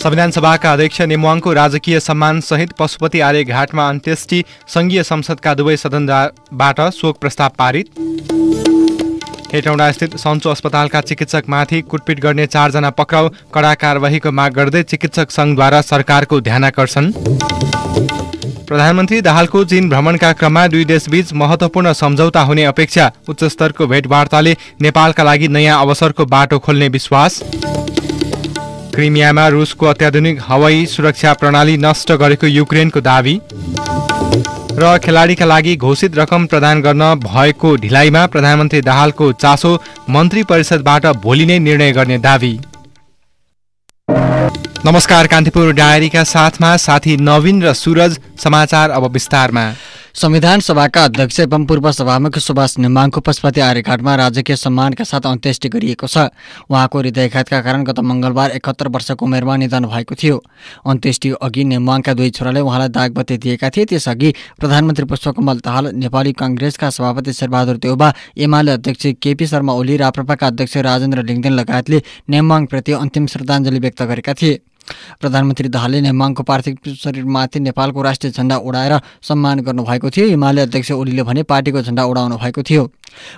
संविधान सभाका अध्यक्ष नेमुवाङको राजकीय सम्मानसहित पशुपति आर्य घाटमा अन्त्येष्टि। संघीय संसदका दुवै सदनबाट शोक प्रस्ताव पारित। हेटौँडा स्थित सन्चो अस्पतालका चिकित्सकमाथि कुटपिट गर्ने 4 जना पक्राउ। कडा कारबाहीको माग गर्दै चिकित्सक सङ्घद्वारा सरकारको ध्यानाकर्षण। प्रधानमन्त्री दाहालको चीन भ्रमणका क्रममा दुई देशबीच महत्त्वपूर्ण सम्झौता हुने अपेक्षा। उच्चस्तरको भेटवार्ताले नेपालका लागि नयाँ अवसरको बाटो खोल्ने विश्वास। क्रिमियामा रुसको अत्याधुनिक हवाई सुरक्षा प्रणाली नष्ट गरेको युक्रेनको दावी। र खेलाडीका लागि घोषित रकम प्रदान गर्न भएको ढिलाइमा प्रधानमन्त्री दाहालको चासो। मन्त्री परिषदबाट भोलि नै निर्णय गर्ने दावी। नमस्कार, कान्तिपुर डायरीका साथमा साथी नवीन र सूरज। समाचार अब विस्तारमा। संविधान सभाका अध्यक्ष एवं पूर्व सभामुख सुभाष नेमाङको पशुपति आर्यघाटमा राजकीय सम्मानका साथ अन्त्येष्टि गरिएको छ। उहाँको हृदयाघातका कारण गत मंगलबार 71 वर्षको उमेरमा निधन भएको थियो। अन्त्येष्टि अघि नेमाङका दुई छोराले उहाँलाई दागबत्ती दिएका थिए। त्यसअघि प्रधानमन्त्री पुष्पकमल दाहाल, नेपाली कांग्रेसका सभापति शेरबहादुर देउबा, एमाले अध्यक्ष केपी शर्मा ओली, राप्रपाका अध्यक्ष राजेन्द्र लिङदेन लगायतले नेमाङप्रति अन्तिम श्रद्धाञ्जली व्यक्त गरेका थिए। प्रधानमन्त्री दाहालले नेमाङको पार्थिव शरीरमाथि नेपालको राष्ट्रिय झण्डा उडाएर सम्मान गर्नुभएको थियो। एमाले अध्यक्ष ओलीले भने पार्टीको झण्डा उडाउनु भएको थियो।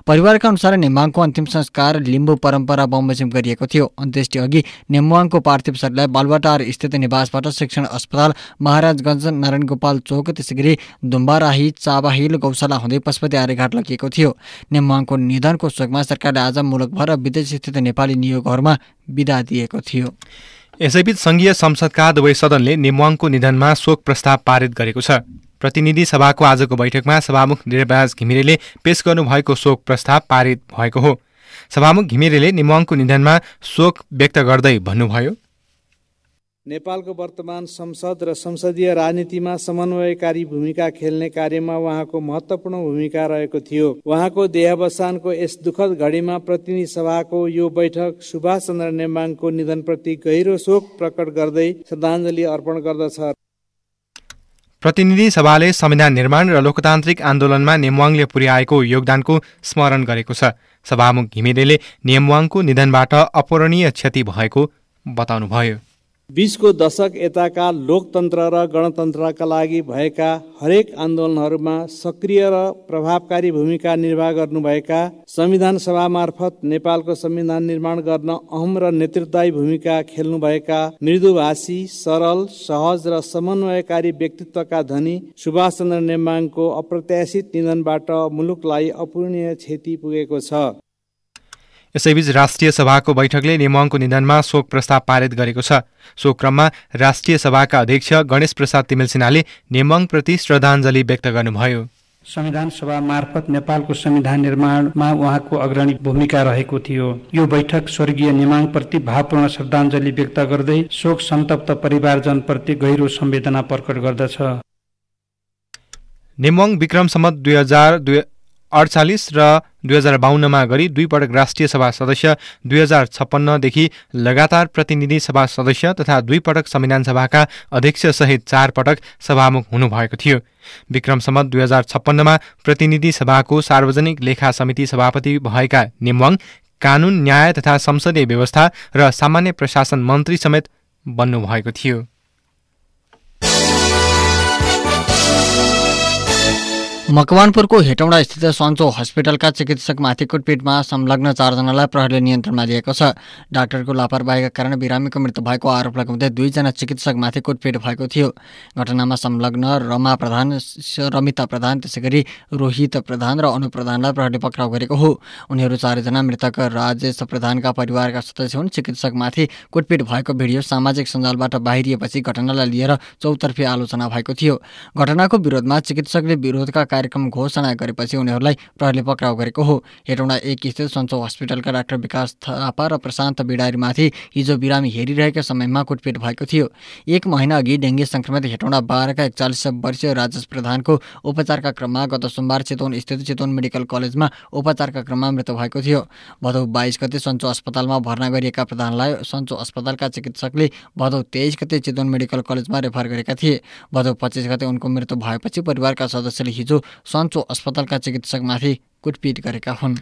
परिवारका अनुसार नेमाङको अन्तिम संस्कार लिम्बू परम्परा बमोजिम गरिएको थियो। अन्त्येष्टि अघि नेमाङको पार्थिव शरीरलाई बालुवाटार स्थित निवासबाट शिक्षण अस्पताल, महाराजगञ्ज, नारायणगोपाल चोक, त्यसैगरी दुम्बाराही, चाबाहिल गौशाला हुँदै पशुपति आर्यघाट लगिएको थियो। नेमाङको निधनको शोकमा सरकारले आज मुलुकभर र विदेश स्थित नेपाली नियोगहरूमा बिदा दिएको थियो। यसैबीच संघीय संसदका दुवै सदनले नेमुवाङको निधनमा शोक प्रस्ताव पारित गरेको छ। प्रतिनिधि सभाको आजको बैठकमा सभामुख देवराज घिमिरेले पेश गर्नुभएको शोक प्रस्ताव पारित भएको हो। सभामुख घिमिरेले नेमुवाङको निधनमा शोक व्यक्त गर्दै भन्नुभयो, नेपालको वर्तमान संसद र संसदीय राजनीतिमा समन्वयकारी भूमिका खेल्ने कार्यमा उहाँको महत्त्वपूर्ण भूमिका रहेको थियो। उहाँको देहावसानको यस दुःखद घडीमा प्रतिनिधि सभाको यो बैठक सुभाष चन्द्र नेमाङको निधनप्रति गहिरो शोक प्रकट गर्दै श्रद्धाञ्जली अर्पण गर्दछ। प्रतिनिधि सभाले संविधान निर्माण र लोकतान्त्रिक आन्दोलनमा नेमुवाङले पुर्याएको योगदानको स्मरण गरेको छ। सभामुख घिमिरेले नेमुवाङको निधनबाट अपूरणीय क्षति भएको बताउनुभयो। 20को दशक यताका लोकतन्त्र र गणतन्त्रका लागि भएका हरेक आन्दोलनहरूमा सक्रिय र प्रभावकारी भूमिका निर्वाह गर्नुभएका, संविधान सभा मार्फत नेपालको संविधान निर्माण गर्न अहम र नेतृत्वदायी भूमिका खेल्नुभएका, मृदुभाषी, सरल, सहज र समन्वयकारी व्यक्तित्वका धनी सुभाष चन्द्र नेमाङको अप्रत्याशित निधनबाट मुलुकलाई अपूरणीय क्षति पुगेको छ। यसैबीच राष्ट्रिय सभाको बैठकले नेमुवाङको निधनमा शोक प्रस्ताव पारित गरेको छ। सो क्रममा राष्ट्रिय सभाका अध्यक्ष गणेश प्रसाद तिमेल सिन्हाले नेमुवाङप्रति श्रद्धाञ्जली व्यक्त गर्नुभयो। संविधान सभा मार्फत नेपालको संविधान निर्माणमा उहाँको अग्रणी भूमिका रहेको थियो। यो बैठक स्वर्गीय नेमाङप्रति भावपूर्ण श्रद्धाञ्जली व्यक्त गर्दै शोक सन्तप्त परिवारजनप्रति गहिरो संवेदना प्रकट गर्दछ। नेमुवाङ विक्रम सम्वत 2048 र 2052मा गरी 2 पटक राष्ट्रिय सभा सदस्य, 2056 देखि लगातार प्रतिनिधि सभा सदस्य तथा 2 पटक संविधान सभाका अध्यक्ष सहित 4 पटक सभामुख हुनुभएको थियो। विक्रम सम्वत 2056मा प्रतिनिधि सभाको सार्वजनिक लेखा समिति सभापति भएका नेमुवाङ कानून, न्याय तथा संसदीय व्यवस्था र सामान्य प्रशासन मन्त्री समेत बन्नुभएको थियो। मकवानपुरको हेटौँडा स्थित सन्चो हस्पिटलका चिकित्सकमाथि कुटपिटमा संलग्न 4 जनालाई प्रहरीले नियन्त्रणमा लिएको छ। डाक्टरको लापरवाहीका कारण बिरामीको मृत्यु भएको आरोप लगाउँदै 2 जना चिकित्सकमाथि कुटपिट भएको थियो। घटनामा संलग्न रमा प्रधान, रमिता प्रधान, त्यसैगरी रोहित प्रधान र अनु प्रधानलाई प्रहरीले पक्राउ गरेको हो। उनीहरू 4 जना मृतक राजेश प्रधानका परिवारका सदस्य हुन्। चिकित्सकमाथि कुटपिट भएको भिडियो सामाजिक सञ्जालबाट बाहिरिएपछि घटनालाई लिएर चौतर्फी आलोचना भएको थियो। घटनाको विरोधमा चिकित्सकले विरोधका कार्यक्रम घोषणा गरेपछि उनीहरूलाई प्रहरीले पक्राउ गरेको हो। हेटौँडा 1 स्थित सन्चो हस्पिटलका डाक्टर विकास थापा र प्रशान्त बिडारीमाथि हिजो बिरामी हेरिरहेका समयमा कुटपिट भएको थियो। 1 महिना अघि डेङ्गी संक्रमित हेटौँडा 12 का 41 वर्षीय राजेश प्रधानको उपचारका क्रममा गत सोमबार चितवन स्थित चितवन मेडिकल कलेजमा उपचारका क्रममा मृत्यु भएको थियो। भदौ 22 गते सन्चो अस्पतालमा भर्ना गरिएका प्रधानलाई सन्चो अस्पतालका चिकित्सकले भदौ 23 गते चितवन मेडिकल कलेजमा रेफर गरेका थिए। भदौ 25 गते उनको मृत्यु भएपछि परिवारका सदस्यले हिजो सन्चो अस्पतालका चिकित्सकमाथि कुटपिट गरेका हुन्।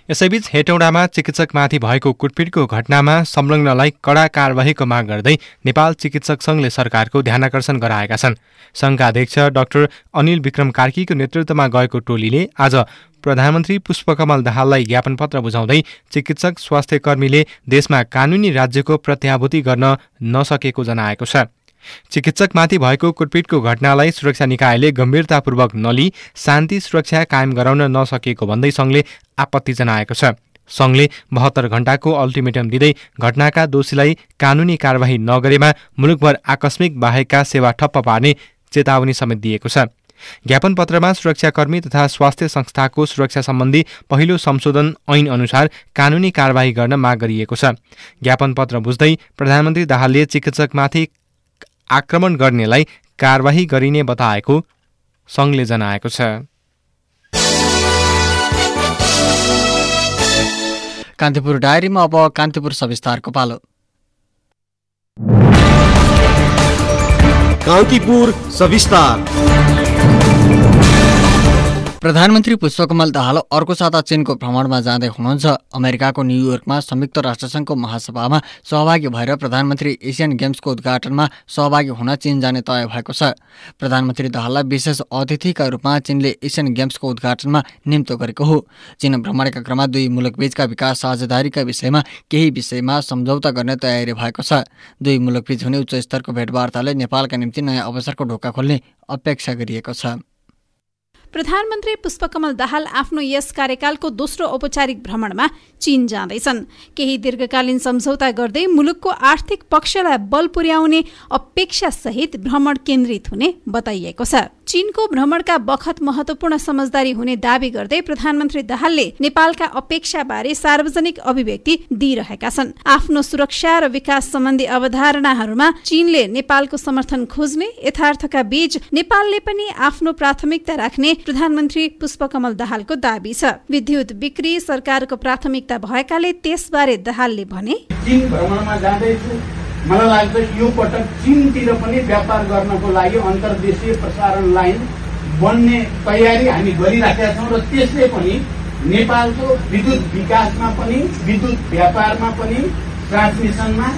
यसैबीच हेटौडामा चिकित्सकमाथि भएको कुटपिटको घटनामा संलग्नलाई कडा कारबाहीको माग गर्दै नेपाल चिकित्सक सङ्घले सरकारको ध्यानाकर्षण गराएका छन्। सङ्घका अध्यक्ष डाक्टर अनिल विक्रम कार्कीको नेतृत्वमा गएको टोलीले आज प्रधानमन्त्री पुष्पकमल दाहाललाई ज्ञापन पत्र बुझाउँदै चिकित्सक स्वास्थ्यकर्मीले देशमा कानुनी राज्यको प्रत्याभूति गर्न नसकेको जनाएको छ। चिकित्सकमाथि भएको कुटपिटको घटनालाई सुरक्षा निकायले गम्भीरतापूर्वक नलिई शान्ति सुरक्षा कायम गराउन नसकेको भन्दै सङ्घले आपत्ति जनाएको छ। सङ्घले 72 घण्टाको अल्टिमेटम दिँदै घटनाका दोषीलाई कानुनी कारबाही नगरेमा मुलुकभर आकस्मिक बाहेकका सेवा ठप्प पार्ने चेतावनी समेत दिएको छ। ज्ञापन पत्रमा सुरक्षाकर्मी तथा स्वास्थ्य संस्थाको सुरक्षा सम्बन्धी पहिलो संशोधन ऐन अनुसार कानुनी कारबाही गर्न माग गरिएको छ। ज्ञापन पत्र बुझ्दै प्रधानमन्त्री दाहालले चिकित्सकमाथि आक्रमण गर्नेलाई कारबाही गरिने बताएको सङ्घले जनाएको छ। कान्तिपुर डायरीमा अब कान्तिपुर सविस्तारको पालो। कान्तिपुर सविस्तार। प्रधानमन्त्री पुष्पकमल दाहाल अर्को साता चीनको भ्रमणमा जाँदै हुनुहुन्छ। अमेरिकाको न्युयोर्कमा संयुक्त राष्ट्रसङ्घको महासभामा सहभागी भएर प्रधानमन्त्री एसियन गेम्सको उद्घाटनमा सहभागी हुन चीन जाने तय भएको छ। प्रधानमन्त्री दाहाललाई विशेष अतिथिका रूपमा चीनले एसियन गेम्सको उद्घाटनमा निम्त गरेको हो। चीन भ्रमणका क्रममा दुई मुलुकबीचका विकास साझेदारीका विषयमा केही विषयमा सम्झौता गर्ने तयारी भएको छ। दुई मुलुकबीच हुने उच्च स्तरको भेटवार्ताले नेपालका निम्ति नयाँ अवसरको ढोका खोल्ने अपेक्षा गरिएको छ। प्रधानमन्त्री पुष्पकमल दाहाल आफ्नो यस कार्यकालको दोस्रो औपचारिक भ्रमणमा चीन जाँदैछन्। केही दीर्घकालीन सम्झौता गर्दै मुलुकको आर्थिक पक्षलाई बल पुर्याउने अपेक्षा सहित भ्रमण केन्द्रित हुने बताइएको छ। चीनको भ्रमणका बखत महत्वपूर्ण समझदारी हुने दावी गर्दै प्रधानमन्त्री दाहालले नेपालका अपेक्षाबारे सार्वजनिक अभिव्यक्ति दिइरहेका छन्। आफ्नो सुरक्षा र विकास सम्बन्धी अवधारणाहरूमा चीनले नेपालको समर्थन खोज्ने यथार्थका बीच नेपालले पनि आफ्नो प्राथमिकता राख्ने प्रधानमन्त्री पुष्पकमल दाहालको दावी छ। विद्युत बिक्री सरकारको प्राथमिकता भएकाले त्यसबारे दाहालले भने, चीन भ्रमणमा जाँदैछु, मलाई लाग्छ यो पटक चीनतिर पनि व्यापार गर्नको लागि अन्तर्देशीय प्रसारण लाइन बन्ने तयारी हामी गरिराखेका छौँ र त्यसले पनि नेपालको विद्युत विकासमा पनि, विद्युत व्यापारमा पनि, ट्रान्समिसनमा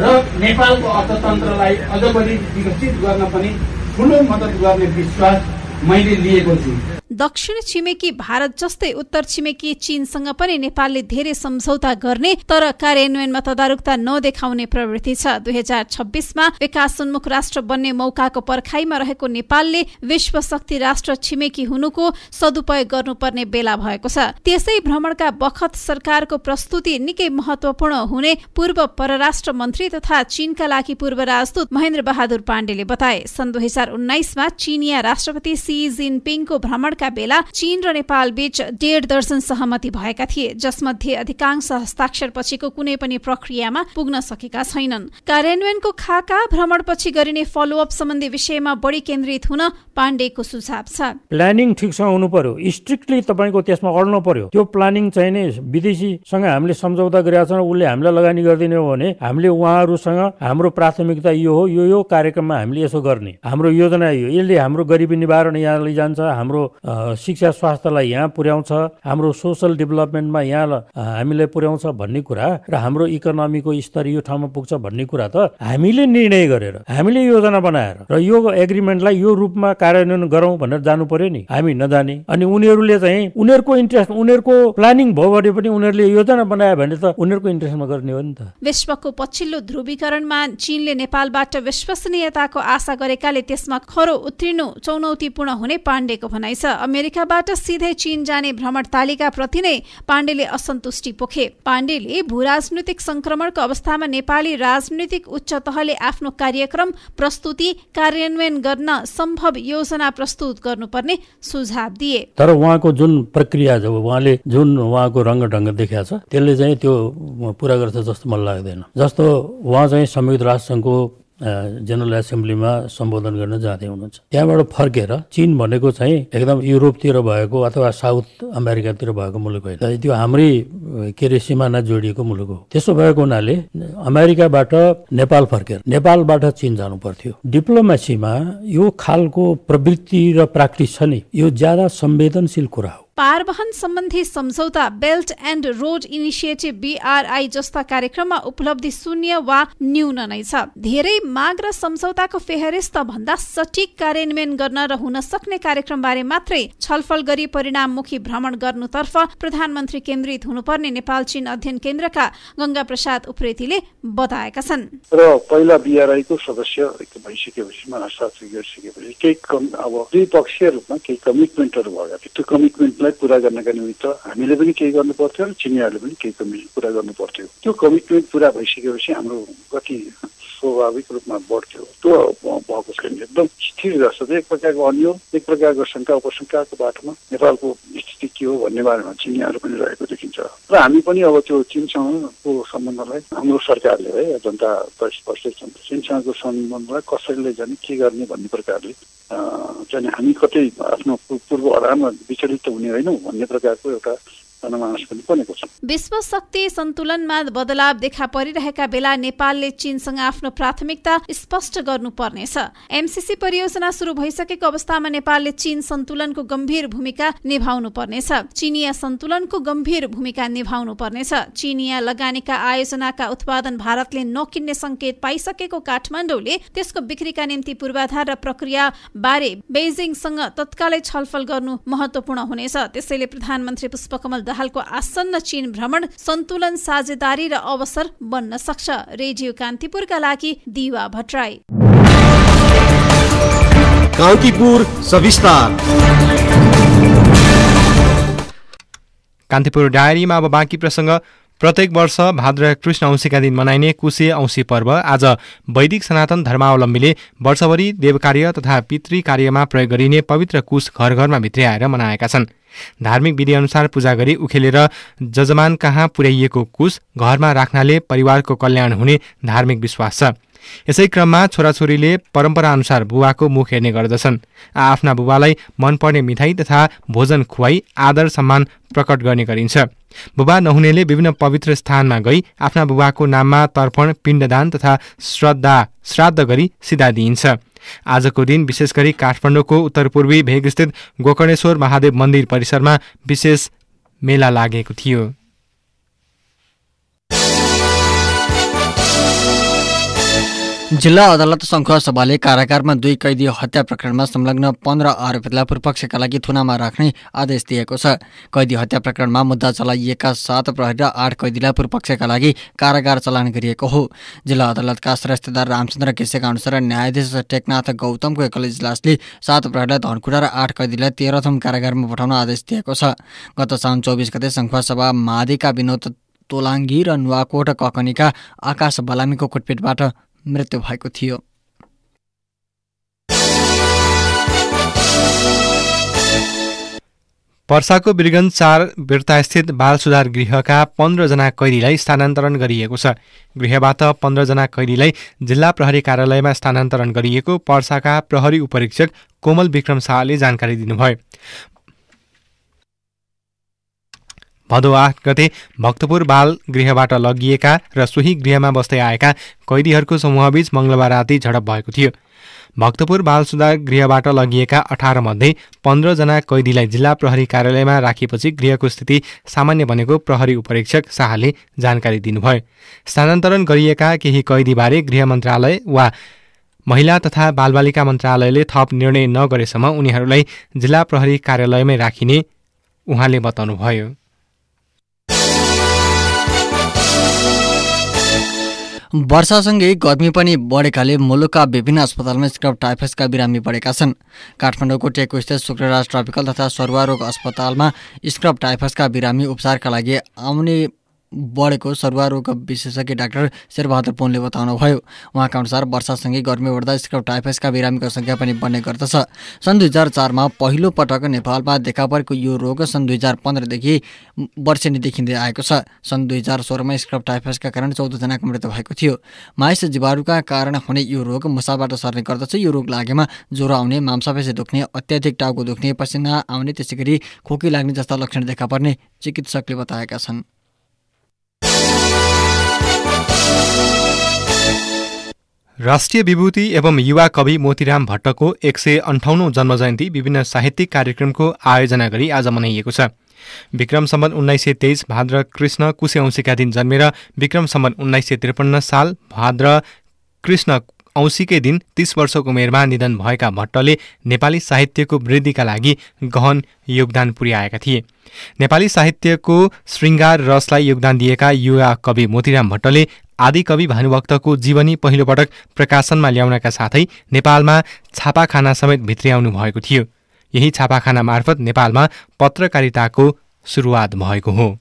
र नेपालको अर्थतन्त्रलाई अझ बढी विकसित गर्न पनि ठुलो मद्दत गर्ने विश्वास मैले लिएको छु। दक्षिण छिमेकी भारत जस्तै उत्तर छिमेकी चीनसँग पनि नेपालले धेरै सम्झौता गर्ने तर कार्यान्वयनमा तदारुकता नदेखाउने प्रवृत्ति छ। 2026मा विकासोन्मुख राष्ट्र बन्ने मौकाको पर्खाइमा रहेको नेपालले विश्व शक्ति राष्ट्र छिमेकी हुनुको सदुपयोग गर्नुपर्ने बेला भएको छ। त्यसै भ्रमणका बखत सरकारको प्रस्तुति निकै महत्वपूर्ण हुने पूर्व परराष्ट्र मन्त्री तथा चीनका लागि पूर्व राजदूत महेन्द्र बहादुर पाण्डेले बताए। सन् 2019मा चीनिया राष्ट्रपति सी जिनपिङको भ्रमण बेला चीन र नेपाल बीच 1.5 दर्जन सहमति भएका थिए, जसमध्ये अधिकांश हस्ताक्षर पछिको कुनै पनि प्रक्रियामा पुग्न सकेका छैनन्। कार्यान्वयनको खाका भ्रमणपछि गरिने फलोअप सम्बन्धी विषयमा बढी केन्द्रित हुन पाण्डेको सुझाव छ। प्लानिङ ठिकसँग हुनु पर्यो, स्ट्रिक्टली तपाईको त्यसमा अड्नु पर्यो। त्यो प्लानिङ चाहिँ नै विदेशीसँग हामीले सम्झौता गरेका छौँ, उसले हामीलाई लगानी गरिदिने हो भने हामीले उहाँहरूसँग हाम्रो प्राथमिकता यो हो, यो कार्यक्रममा हामीले यसो गर्ने, हाम्रो योजना यो, यसले हाम्रो गरिबी निवारण यहाँ लैजान्छ, हाम्रो शिक्षा स्वास्थ्यलाई यहाँ पुर्याउँछ, हाम्रो सोसल डेभलपमेन्टमा यहाँ हामीले पुर्याउँछ भन्ने कुरा र हाम्रो इकोनोमीको स्तर यो ठाउँमा पुग्छ भन्ने कुरा त हामीले निर्णय गरेर, हामीले योजना बनाएर र यो एग्रिमेन्टलाई यो रूपमा कार्यान्वयन गरौँ भनेर जानु पर्यो नि। हामी नजाने अनि उनीहरूले चाहिँ उनीहरूको इन्ट्रेस्ट, उनीहरूको प्लानिङ भयो भने पनि उनीहरूले योजना बनायो भने त उनीहरूको इन्ट्रेस्टमा गर्ने हो नि त। विश्वको पछिल्लो ध्रुवीकरणमा चीनले नेपालबाट विश्वसनीयताको आशा गरेकाले त्यसमा खरो उत्रिनु चुनौतीपूर्ण हुने पाण्डेको भनाइ छ। अमेरिकाबाट सिधै चीन जाने भ्रमण तालिकाप्रति नै पाण्डेले असन्तुष्टि पोखे। पाण्डेले भूराजनीतिक संक्रमणको अवस्थामा नेपाली राजनीतिक उच्च तहले आफ्नो कार्यक्रम प्रस्तुति कार्यान्वयन गर्न सम्भव योजना प्रस्तुत गर्नुपर्ने सुझाव दिए। तर उहाँको जुन प्रक्रिया छ, उहाँले जुन उहाँको रङ्गढङ्ग देखाएको छ त्यसले चाहिँ त्यो पुरा गर्छ जस्तो मलाई लाग्दैन। जस्तो उहाँ चाहिँ संयुक्त राष्ट्रसङ्घको जनरल एसेम्ब्लीमा सम्बोधन गर्न जाँदै हुनुहुन्छ। त्यहाँबाट फर्केर चीन भनेको चाहिँ एकदम युरोपतिर भएको अथवा साउथ अमेरिकातिर भएको मुलुक होइन, त्यो हाम्रै के अरे सिमाना जोडिएको मुलुक हो। त्यसो भएको हुनाले अमेरिकाबाट नेपाल फर्केर नेपालबाट चीन जानु पर्थ्यो। डिप्लोमेसीमा यो खालको प्रवृत्ति र प्र्याक्टिस छ नि, यो ज्यादा संवेदनशील कुरा हो। पारवहन सम्बन्धी सम्झौता belt and road initiative BRI जस्ता कार्यक्रममा उपलब्धि शून्य वा न्यून नै छ। धेरै माग र सम्झौताको फेहरिस्त भन्दा सटिक कार्यान्वयन गर्न र हुन सक्ने कार्यक्रमबारे मात्रै छलफल गरी परिणाममुखी भ्रमण गर्नुतर्फ प्रधानमन्त्री केन्द्रित हुनुपर्ने नेपाल चीन अध्ययन केन्द्रका गंगा प्रसाद उप्रेतीले बताएका छन्। र पहिला BRI को सदस्य भइसकेपछि महाशासन गरिसकेपछि केही अब द्विपक्षीय रूपमा केही कमिटमेन्टहरू भएका थिए। त्यो कमिटमेन्टलाई पूरा गर्नका निमित्त हामीले पनि केही गर्नु पर्थ्यो र चिनियाहरूले पनि केही पूरा गर्नु पर्थ्यो। त्यो कमिटमेन्ट पूरा भइसकेपछि हाम्रो गति स्वाभाविक रूपमा बढ्थ्यो। त्यो भएको छैन, एकदम स्थिर जस्तो एक प्रकारको अन्यल, एक प्रकारको शङ्का उपशङ्काको बाटोमा नेपालको स्थिति के हो भन्ने बारेमा चिनियाहरू पनि रहेको देखिन्छ। र हामी पनि अब त्यो चीनसँगको सम्बन्धलाई हाम्रो सरकारले है जनता स्पष्टै छ, चीनसँगको सम्बन्धलाई कसैले जाने के गर्ने भन्ने प्रकारले चाहिँ हामी कतै आफ्नो पूर्व आधारमा विचलित हुने होइनौँ भन्ने प्रकारको एउटा विश्व शक्ति सन्तुलनमा बदलाव देखा परिरहेका बेला नेपालले चीनसँग आफ्नो प्राथमिकता स्पष्ट गर्नुपर्नेछ। MCC परियोजना सुरु भइसकेको अवस्थामा नेपालले चीन सन्तुलनको गम्भीर भूमिका निभाउनु पर्नेछ। चीनिया सन्तुलनको गम्भीर भूमिका निभाउनु पर्नेछ। चीनिया लगानीका आयोजनाका उत्पादन भारतले नकिन्ने संकेत पाइसकेको काठमाडौँले त्यसको बिक्रीका निम्ति पूर्वाधार र प्रक्रिया बारे बेजिङसँग तत्कालै छलफल गर्नु महत्त्वपूर्ण हुनेछ। त्यसैले प्रधानमन्त्री पुष्पकमल दाहालको आसन्न चीन भ्रमण सन्तुलन, साझेदारी र अवसर बन्न सक्छ। रेडियो कान्तिपुरका लागि दिवा भट्टराई। कान्तिपुर सविस्तार। कान्तिपुर डायरीमा अब बाँकी प्रसङ्ग। प्रत्येक वर्ष भाद्र कृष्ण औँसीका दिन मनाइने कुशे औँसी पर्व आज वैदिक सनातन धर्मावलम्बीले वर्षभरि देवकार्य तथा पितृ कार्यमा प्रयोग गरिने पवित्र कुश घर घरमा भित्र्याएर मनाएका छन्। धार्मिक विधिअनुसार पूजा गरी उखेलेर जजमान कहाँ पुर्याइएको कुश घरमा राख्नाले परिवारको कल्याण हुने धार्मिक विश्वास छ। यसै क्रममा छोराछोरीले परम्पराअनुसार बुबाको मुख हेर्ने गर्दछन्। आफ्ना बुबालाई मनपर्ने मिठाई तथा भोजन खुवाई आदर सम्मान प्रकट गर्ने गरिन्छ। बुबा नहुनेले विभिन्न पवित्र स्थानमा गई आफ्ना बुबाको नाममा तर्पण, पिण्डदान तथा श्राद्ध गरी सिधा दिइन्छ। आजको दिन विशेष गरी काठमाडौँको उत्तरपूर्वी भेगस्थित गोकर्णेश्वर महादेव मन्दिर परिसरमा विशेष मेला लागेको थियो। जिल्ला अदालत सङ्घ सभाले कारागारमा 2 कैदी हत्या प्रकरणमा संलग्न 15 आरोपीलाई पूर्वपक्षका लागि थुनामा राख्ने आदेश दिएको छ। कैदी हत्या प्रकरणमा मुद्दा चलाइएका 7 प्रहरी र 8 कैदीलाई पूर्वपक्षका लागि कारागार चलान गरिएको हो। जिल्ला अदालतका श्रेष्ठदार रामचन्द्र केसीका अनुसार न्यायाधीश टेकनाथ गौतमको एकल इजलासले 7 प्रहरीलाई धनकुटा र 8 कैदीलाई तेह्रथुम कारागारमा पठाउन आदेश दिएको छ। गत साउन 24 गते सङ्खुवासभा मादिका विनोद तोलाङ्गी र नुवाकोट ककनीका आकाश बलामीको कुटपिटबाट मृत्यु भएको थियो। पर्साको बिरगञ्ज 4 बिर्तास्थित बाल सुधार गृहका 15 जना कैदीलाई स्थानान्तरण गरिएको छ। गृहबाट 15 जना कैदीलाई जिल्ला प्रहरी कार्यालयमा स्थानान्तरण गरिएको पर्साका प्रहरी उपरीक्षक कोमल विक्रम शाहले जानकारी दिनुभयो। भदौ 8 गते भक्तपुर बाल गृहबाट लगिएका र सोही गृहमा बस्दै आएका कैदीहरूको समूहबीच मंगलबार राति झडप भएको थियो। भक्तपुर बाल सुधार गृहबाट लगिएका 18 मध्ये 15 जना कैदीलाई जिल्ला प्रहरी कार्यालयमा राखेपछि गृहको स्थिति सामान्य बनेको प्रहरी उपरीक्षक शाहले जानकारी दिनुभयो। स्थानान्तरण गरिएका केही कैदीबारे गृह मन्त्रालय वा महिला तथा बालबालिका मन्त्रालयले थप निर्णय नगरेसम्म उनीहरूलाई जिल्ला प्रहरी कार्यालयमै राखिने उहाँले बताउनुभयो। वर्षासँगै गर्मी पनि बढेकाले मुलुकका विभिन्न अस्पतालमा स्क्रब टाइफसका बिरामी बढेका छन्। काठमाडौँको टेकोस्थित शुक्रराज ट्रपिकल तथा सरुवा रोग अस्पतालमा स्क्रब टाइफसका बिरामी उपचारका लागि आउने बढेको सरुवा रोग विशेषज्ञ डाक्टर शेरबहादुर पुनले बताउनुभयो। उहाँका अनुसार वर्षासँगै गर्मी बढ्दा स्क्रब टाइफसका बिरामीको सङ्ख्या पनि बढ्ने गर्दछ। सन् 2004मा पहिलो पटक नेपालमा देखा परेको यो रोग सन् 2015देखि वर्षेनी देखिँदै आएको छ। सन् 2016मा स्क्रब टाइफसका कारण 14 जनाको मृत्यु भएको थियो। माइस जीवाणुका कारण हुने यो रोग मुसाबाट सर्ने गर्दछ। यो रोग लागेमा ज्वरो आउने, मांसपेशी दुख्ने, अत्याधिक टाउको दुख्ने, पसिना आउने, त्यसैगरी खोकी लाग्ने जस्ता लक्षण देखा पर्ने चिकित्सकले बताएका छन्। राष्ट्रिय विभूति एवं युवा कवि मोतीराम भट्टको 158औं जन्मजयन्ती विभिन्न साहित्यिक कार्यक्रमको आयोजना गरी आज मनाइएको छ। विक्रम सम्वत 1923 भाद्र कृष्ण कुशे औँसीका दिन जन्मेर विक्रम सम्वत 1953 साल भाद्र कृष्ण औँसीकै दिन 30 वर्षको उमेरमा निधन भएका भट्टले नेपाली साहित्यको वृद्धिका लागि गहन योगदान पुर्याएका थिए। नेपाली साहित्यको श्रृङ्गार रसलाई योगदान दिएका युवा कवि मोतीराम भट्टले आदिकवि भानुभक्तको जीवनी पहिलोपटक प्रकाशनमा ल्याउनका साथै नेपालमा छापाखाना समेत भित्र्याउनु भएको थियो। यही छापाखाना मार्फत नेपालमा पत्रकारिताको सुरुवात भएको हो।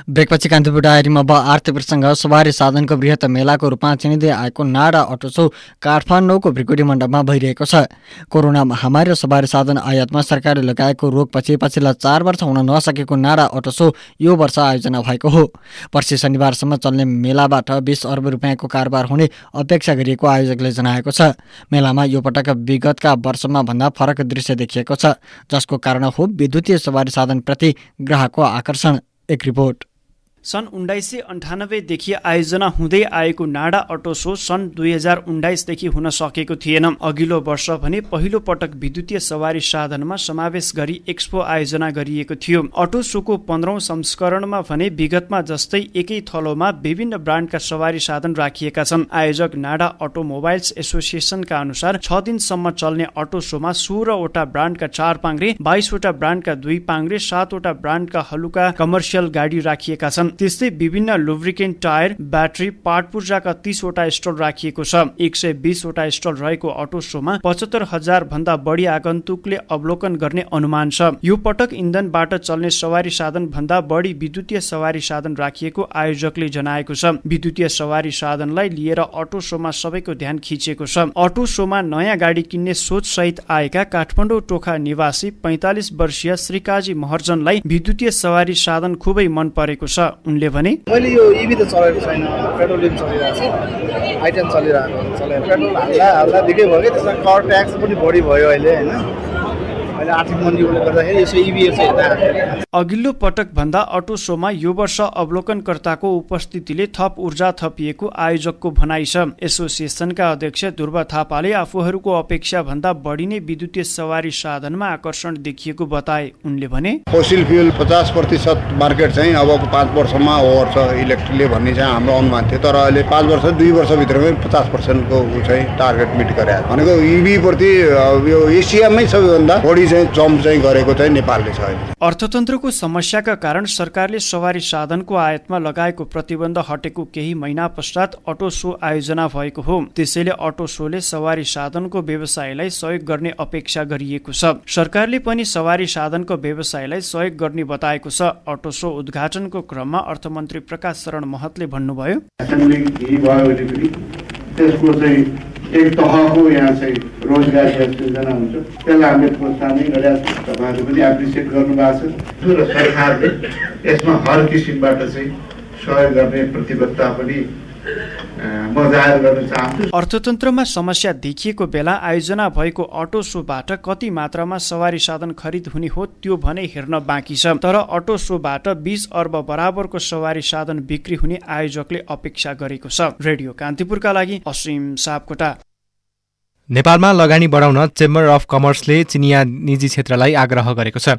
ब्रेकपछि कान्तिपुर डायरीमा अब आर्थिक प्रसङ्ग। सवारी साधनको बृहत मेलाको रूपमा चिनिँदै आएको नाडा अटो सो काठमाडौँको भ्रिकुटी मण्डपमा भइरहेको छ। कोरोना महामारी र सवारी साधन आयातमा सरकारले लगाएको रोकपछि पछिल्ला 4 वर्ष हुन नसकेको नाडा अटो सो यो वर्ष आयोजना भएको हो। पर्सि शनिबारसम्म चल्ने मेलाबाट 20 अर्ब रुपियाँको कारोबार हुने अपेक्षा गरिएको आयोजकले जनाएको छ। मेलामा यो पटक विगतका वर्षमा भन्दा फरक दृश्य देखिएको छ, जसको कारण हो विद्युतीय सवारी साधनप्रति ग्राहकको आकर्षण। एक रिपोर्ट। सन् 1998 देखि आयोजना हुँदै आएको नाडा अटो सो सन् 2019 देखि हुन सकेको थिएन। अघिल्लो वर्ष भने पहिलो पटक विद्युतीय सवारी साधनमा समावेश गरी एक्सपो आयोजना गरिएको थियो। अटो सोको 15औं संस्करणमा भने विगतमा जस्तै एकै थलोमा विभिन्न ब्रान्डका सवारी साधन राखिएका छन्। आयोजक नाडा अटोमोबाइल्स एसोसिएसनका अनुसार 6 दिनसम्म चल्ने अटो सोमा 16 वटा ब्रान्डका 4 पाङ्ग्रे, 22 वटा ब्रान्डका 2 पाङ्ग्रे, 7 वटा ब्रान्डका हलुका कमर्सियल गाडी राखिएका छन्। त्यस्तै विभिन्न लुब्रिकेन्ट, टायर, ब्याट्री, पार्ट पूर्जाका 30 वटा स्टल राखिएको छ। 120 वटा स्टल रहेको अटो सोमा 75,000 भन्दा बढी आगन्तुकले अवलोकन गर्ने अनुमान छ। यो पटक इन्धनबाट चल्ने सवारी साधन भन्दा बढी विद्युतीय सवारी साधन राखिएको आयोजकले जनाएको छ। विद्युतीय सवारी साधनलाई लिएर अटो सोमा सबैको ध्यान खिचेको छ। अटो सोमा नयाँ गाडी किन्ने सोच सहित आएका काठमाडौँ टोखा निवासी 45 वर्षीय श्रीकाजी महर्जनलाई विद्युतीय सवारी साधन खुबै मन परेको छ। उनले भने, मैले यो इभी त चलेको छैन, पेट्रोलियम चलिरहेको छ, आइटेम चलिरहेको पेट्रोल हाल्दा दिकै भयो कि त्यसमा कर ट्याक्स पनि बढी भयो अहिले हैन। अहिले आर्थिक मन्दीले गर्दाखेरि यसो इभी चाहिँ अघिल्लो पटक भन्दा अटो सोमा यो वर्ष अवलोकनकर्ताको उपस्थितिले थप ऊर्जा थपिएको आयोजकको भनाइ छ। एसोसिएसनका अध्यक्ष ध्रुव थापाले आफूहरूको अपेक्षा भन्दा बढी नै विद्युतीय सवारी साधनमा आकर्षण देखिएको बताए। उनले भने, फोसिल फ्युल 50% मार्केट चाहिँ अबको 5 वर्षमा ओभर छ इलेक्ट्रिकले भन्ने चाहिँ हाम्रो अनुमान थियो। तर अहिले 5 वर्ष 2 वर्षभित्रमै 50% को चाहिँ टार्गेट मिट गरेको भनेको इभी प्रति यो एसियामै सबैभन्दा बढी चाहिँ जम्प चाहिँ गरेको चाहिँ नेपालले छ। अर्थतन्त्रको समस्याका कारण सरकारले सवारी साधनको आयातमा लगाएको प्रतिबन्ध हटेको केही महिना पश्चात अटो सो आयोजना भएको हो। त्यसैले अटो सोले सवारी साधनको व्यवसायलाई सहयोग गर्ने अपेक्षा गरिएको छ। सरकारले पनि सवारी साधनको व्यवसायलाई सहयोग गर्ने बताएको छ। अटो सो उद्घाटनको क्रममा अर्थमन्त्री प्रकाश शरण महतले भन्नुभयो, त्यसको चाहिँ एक तहको यहाँ चाहिँ रोजगारी सृजना हुन्छ, त्यसलाई हामीले प्रोत्साहन गरेका छौँ। तपाईँहरू पनि एप्रिसिएट गर्नुभएको छ र सरकारले यसमा हर किसिमबाट चाहिँ सहयोग गर्ने प्रतिबद्धता पनि म जाहेर गर्न चाहन्छु। अर्थतन्त्रमा समस्या देखिएको बेला आयोजना भएको अटो सोबाट कति मात्रामा सवारी साधन खरिद हुने हो त्यो भने हेर्न बाँकी छ। तर अटो सोबाट 20 अर्ब बराबरको सवारी साधन बिक्री हुने आयोजकले अपेक्षा गरेको छ। रेडियो कान्तिपुरका लागि असीम सापकोटा। नेपालमा लगानी बढाउन चेम्बर अफ कमर्सले चिनिया निजी क्षेत्रलाई आग्रह गरेको छ।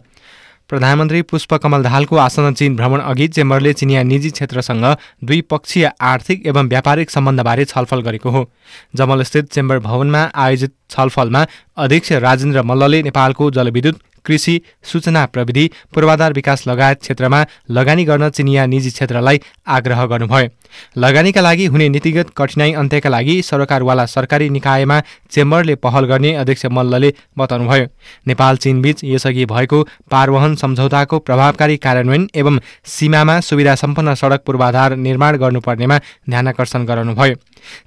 प्रधानमन्त्री पुष्पकमल दाहालको आसन्न चीन भ्रमण अघि चेम्बरले चिनिया निजी क्षेत्रसँग द्विपक्षीय आर्थिक एवं व्यापारिक सम्बन्धबारे छलफल गरेको हो। जमलस्थित चेम्बर भवनमा आयोजित छलफलमा अध्यक्ष राजेन्द्र मल्लले नेपालको जलविद्युत कृषि, सूचना प्रविधि, पूर्वाधार विकास लगायत क्षेत्रमा लगानी गर्न चिनिया निजी क्षेत्रलाई आग्रह गर्नुभयो। लगानीका लागि हुने नीतिगत कठिनाई अन्त्यका लागि सरकारवाला सरकारी निकायमा चेम्बरले पहल गर्ने अध्यक्ष मल्लले बताउनुभयो। नेपाल चीनबीच यसअघि भएको पारवहन सम्झौताको प्रभावकारी कार्यान्वयन एवं सीमामा सुविधा सम्पन्न सडक पूर्वाधार निर्माण गर्नुपर्नेमा ध्यानाकर्षण गराउनुभयो।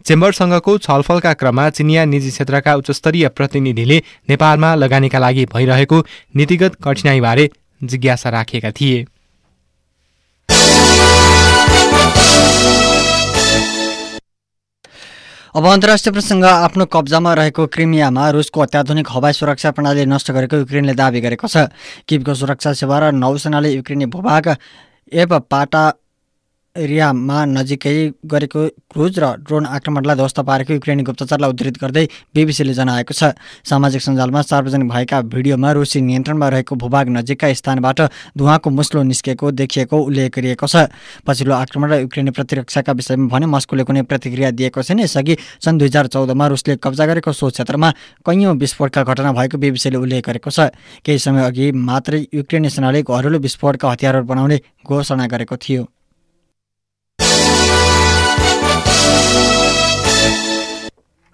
चेम्बरसँगको छलफलका क्रममा चिनिया निजी क्षेत्रका उच्चस्तरीय प्रतिनिधिले नेपालमा लगानीका लागि भइरहेको नीतिगत कठिनाईबारे जिज्ञासा राखेका थिए। अब अन्तर्राष्ट्रिय प्रसङ्ग। आफ्नो कब्जामा रहेको क्रिमियामा रुसको अत्याधुनिक हवाई सुरक्षा प्रणाली नष्ट गरेको युक्रेनले दावी गरेको छ। किभको सुरक्षा सेवा र नौसेनाले युक्रेनी भूभाग एपपाटारियामा नजिकै गरेको क्रुज र ड्रोन आक्रमणलाई ध्वस्त पारेको युक्रेनी गुप्तचरलाई उद्धृत गर्दै बीबीसीले जनाएको छ। सामाजिक सञ्जालमा सार्वजनिक भएका भिडियोमा रुसी नियन्त्रणमा रहेको भूभाग नजिकका स्थानबाट धुवाँको मुस्लो निस्केको देखिएको उल्लेख गरिएको छ। पछिल्लो आक्रमण र युक्रेनी प्रतिरक्षाका विषयमा भने मस्कोले कुनै प्रतिक्रिया दिएको छैन। यसअघि सन् 2014मा रुसले कब्जा गरेको सो क्षेत्रमा कैयौँ विस्फोटका घटना भएको बीबीसीले उल्लेख गरेको छ। केही समय अघि मात्रै युक्रेनी सेनाले घरेलु विस्फोटका हतियारहरू बनाउने घोषणा गरेको थियो।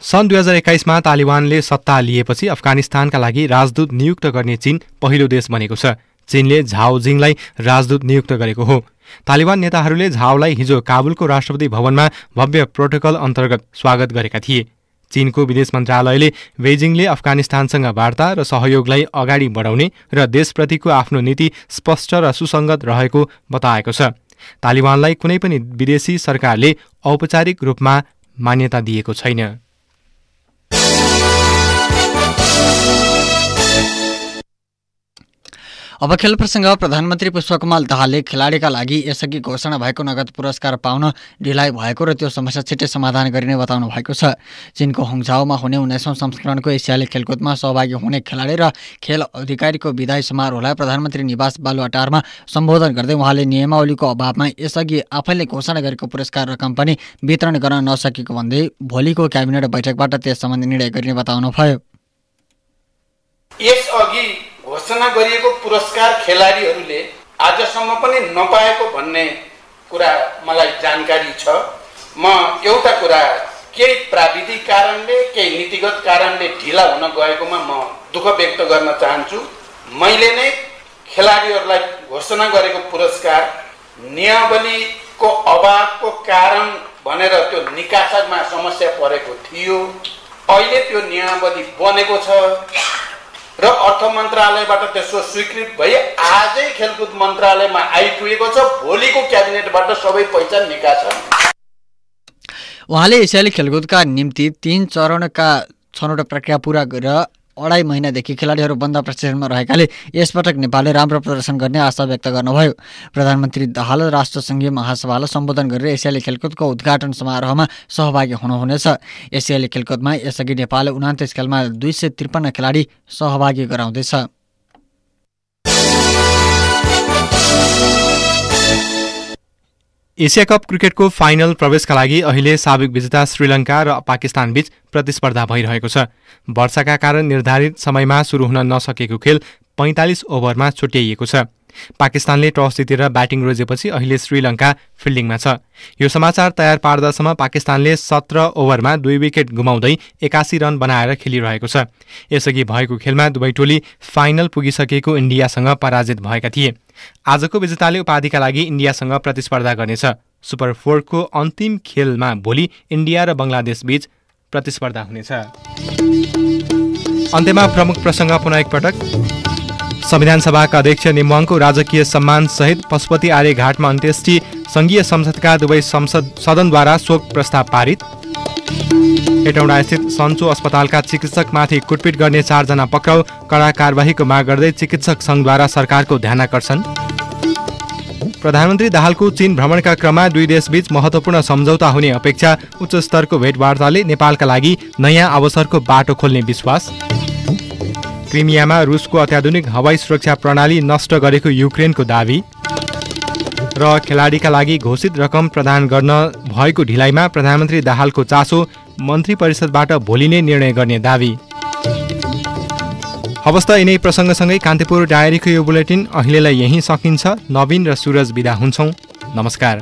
सन् 2021मा तालिबानले सत्ता लिएपछि अफगानिस्तानका लागि राजदूत नियुक्त गर्ने चीन पहिलो देश बनेको छ। चीनले झाओ जिङलाई राजदूत नियुक्त गरेको हो। तालिबान नेताहरूले झाओलाई हिजो काबुलको राष्ट्रपति भवनमा भव्य प्रोटोकल अन्तर्गत स्वागत गरेका थिए। चीनको विदेश मन्त्रालयले बेजिङले अफगानिस्तानसँग वार्ता र सहयोगलाई अगाडि बढाउने र देशप्रतिको आफ्नो नीति स्पष्ट र सुसङ्गत रहेको बताएको छ। तालिबानलाई कुनै पनि विदेशी सरकारले औपचारिक रूपमा मान्यता दिएको छैन। अब खेल प्रसङ्ग। प्रधानमन्त्री पुष्पकमल दाहालले खेलाडीका लागि यसअघि घोषणा भएको नगद पुरस्कार पाउन ढिलाइ भएको र त्यो समस्या छिट्टै समाधान गरिने बताउनु भएको छ। चीनको होङझाओमा हुने 19औं संस्करणको एसियाली खेलकुदमा सहभागी हुने खेलाडी र खेल अधिकारीको विदाई समारोहलाई प्रधानमन्त्री निवास बालुवाटारमा सम्बोधन गर्दै उहाँले नियमावलीको अभावमा यसअघि आफैले घोषणा गरेको पुरस्कार रकम पनि वितरण गर्न नसकेको भन्दै भोलिको क्याबिनेट बैठकबाट त्यस सम्बन्धी निर्णय गरिने बताउनुभयो। यसअघि घोषणा गरिएको पुरस्कार खेलाडीहरूले आजसम्म पनि नपाएको भन्ने कुरा मलाई जानकारी छ। म एउटा कुरा केही प्राविधिक कारणले केही नीतिगत कारणले ढिला हुन गएकोमा म दुःख व्यक्त गर्न चाहन्छु। मैले नै खेलाडीहरूलाई घोषणा गरेको पुरस्कार नियमावलीको अभावको कारण भनेर त्यो निकासमा समस्या परेको थियो। अहिले त्यो नियमावली बनेको छ र अर्थ मन्त्रालयबाट त्यसको स्वीकृत भई आजै खेलकुद मन्त्रालयमा आइपुगेको छ। भोलिको क्याबिनेटबाट सबै पैसा निकास। उहाँले एसियाली खेलकुदका निम्ति 3 चरणका छनौट प्रक्रिया पूरा गरेर 2.5 महिनादेखि खेलाडीहरू बन्द प्रशिक्षणमा रहेकाले यसपटक नेपालले राम्रो प्रदर्शन गर्ने आशा व्यक्त गर्नुभयो। प्रधानमन्त्री दाहाल राष्ट्रसङ्घीय महासभालाई सम्बोधन गरेर एसियाली खेलकुदको उद्घाटन समारोहमा सहभागी हुनुहुनेछ। एसियाली खेलकुदमा यसअघि नेपालले 29 खेलमा 253 खेलाडी सहभागी गराउँदैछ। एसिया कप क्रिकेटको फाइनल प्रवेशका लागि अहिले साबिक विजेता श्रीलङ्का र पाकिस्तानबीच प्रतिस्पर्धा भइरहेको छ। वर्षाका कारण निर्धारित समयमा सुरु हुन नसकेको खेल 45 ओभरमा छुट्याइएको छ। पाकिस्तानले टस जितेर ब्याटिङ रोजेपछि अहिले श्रीलङ्का फिल्डिङमा छ। यो समाचार तयार पार्दासम्म पाकिस्तानले 17 ओभरमा 2 विकेट गुमाउँदै 81 रन बनाएर खेलिरहेको छ। यसअघि भएको खेलमा दुवै टोली फाइनल पुगिसकेको इन्डियासँग पराजित भएका थिए। आजको विजेताले उपाधिका लागि इन्डियासँग प्रतिस्पर्धा गर्नेछ। सुपर 4 को अन्तिम खेलमा भोलि इन्डिया र बङ्गलादेश बीच प्रतिस्पर्धा हुनेछ। अन्त्यमा प्रमुख प्रसङ्ग पुनः एकपटक। संविधान सभाका अध्यक्ष नेमुवाङको राजकीय सम्मान सहित पशुपति आर्य घाटमा अन्त्येष्टि। संघीय संसदका दुवै सदनद्वारा शोक प्रस्ताव पारित। हेटौँडा स्थित सन्चो अस्पतालका चिकित्सकमाथि कुटपिट गर्ने 4 जना पक्राउ। कडा कारबाहीको माग गर्दै चिकित्सक संघद्वारा सरकारको ध्यानाकर्षण। प्रधानमन्त्री दाहालको चीन भ्रमणका क्रममा दुई देशबीच महत्त्वपूर्ण सम्झौता हुने अपेक्षा। उच्च स्तरको भेटवार्ताले नेपालका लागि नयाँ अवसरको बाटो खोल्ने विश्वास। क्रिमियामा रुसको अत्याधुनिक हवाई सुरक्षा प्रणाली नष्ट गरेको युक्रेनको दावी। र खेलाडीका लागि घोषित रकम प्रदान गर्न भएको ढिलाइमा प्रधानमन्त्री दाहालको चासो। मन्त्री परिषदबाट भोलि नै निर्णय गर्ने दावी। हवस् त यिनै प्रसङ्गसँगै कान्तिपुर डायरीको यो बुलेटिन अहिलेलाई यहीँ सकिन्छ। नवीन र सूरज बिदा हुन्छौँ। नमस्कार।